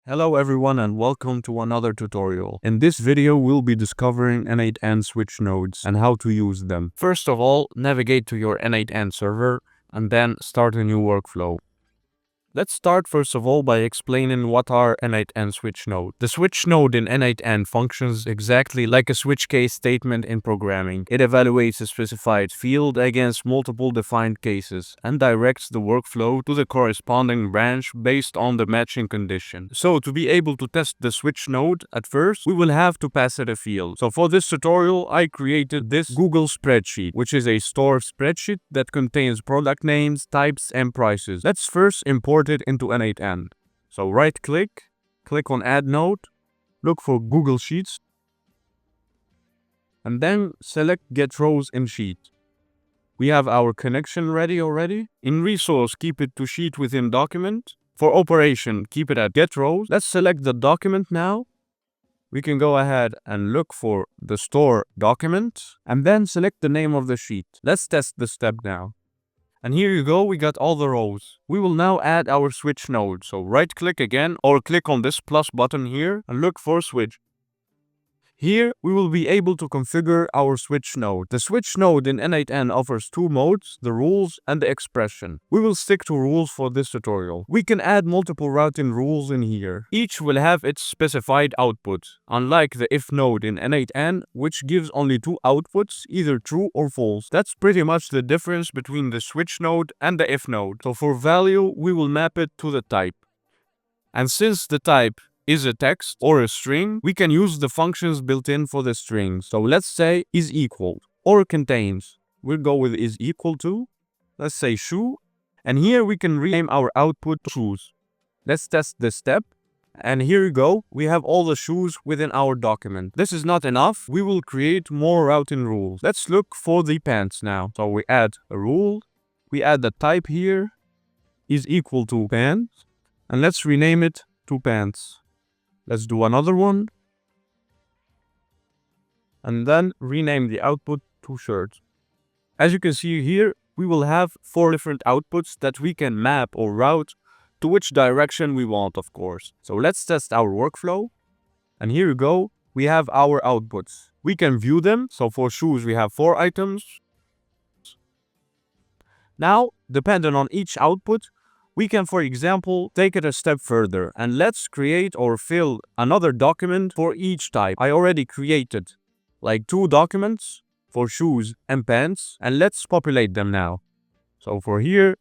Hello everyone and welcome to another tutorial. In this video we'll be discovering n8n switch nodes and how to use them. First of all, navigate to your n8n server and then start a new workflow. Let's start first of all by explaining what are n8n switch node. The switch node in n8n functions exactly like a switch case statement in programming. It evaluates a specified field against multiple defined cases and directs the workflow to the corresponding branch based on the matching condition. So to be able to test the switch node, at first we will have to pass it a field. So for this tutorial I created this Google spreadsheet, which is a store spreadsheet that contains product names, types and prices. Let's first import it into n8n. So right click on add node, look for Google Sheets, and then select get rows in sheet. We have our connection ready already. In resource, keep it to sheet within document. For operation, keep it at get rows. Let's select the document now. We can go ahead and look for the store document and then select the name of the sheet. Let's test the step now. And here you go, we got all the rows. We will now add our switch node. So right click again or click on this plus button here and look for switch. Here we will be able to configure our switch node. The switch node in n8n offers two modes, the rules and the expression. We will stick to rules for this tutorial. We can add multiple routing rules in here. Each will have its specified output, unlike the if node in n8n, which gives only two outputs, either true or false. That's pretty much the difference between the switch node and the if node. So for value, we will map it to the type. And since the type is a text or a string, we can use the functions built in for the string. So let's say is equal or contains. We'll go with is equal to. Let's say shoe. And here we can rename our output to shoes. Let's test this step. And here you go. We have all the shoes within our document. This is not enough. We will create more routing rules. Let's look for the pants now. So we add a rule. We add the type here is equal to pants. And let's rename it to pants. Let's do another one. And then rename the output to shirt. As you can see here, we will have 4 different outputs that we can map or route to which direction we want, of course. So let's test our workflow. And here you go. We have our outputs. We can view them. So for shoes, we have 4 items. Now, depending on each output, we can, for example, take it a step further and let's create or fill another document for each type. I already created like 2 documents for shoes and pants and let's populate them now. So for here,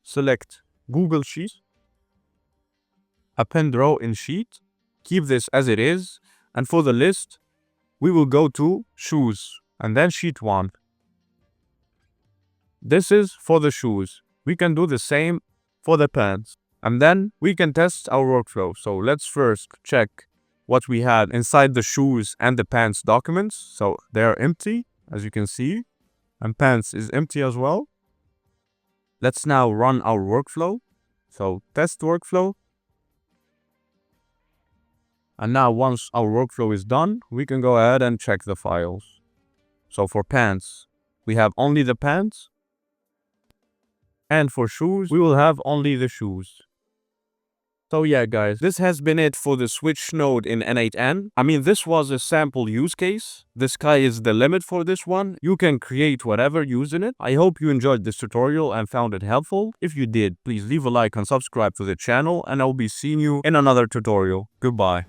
select Google Sheets, append row in sheet, keep this as it is, and for the list, we will go to shoes and then sheet 1. This is for the shoes. We can do the same for the pants. And then we can test our workflow. So let's first check what we had inside the shoes and the pants documents. So they are empty, as you can see, and pants is empty as well. Let's now run our workflow. So test workflow. And now once our workflow is done, we can go ahead and check the files. So for pants, we have only the pants. And for shoes, we will have only the shoes. So yeah guys, this has been it for the switch node in n8n. I mean, this was a sample use case. The sky is the limit for this one. You can create whatever using it. I hope you enjoyed this tutorial and found it helpful. If you did, please leave a like and subscribe to the channel and I'll be seeing you in another tutorial. Goodbye.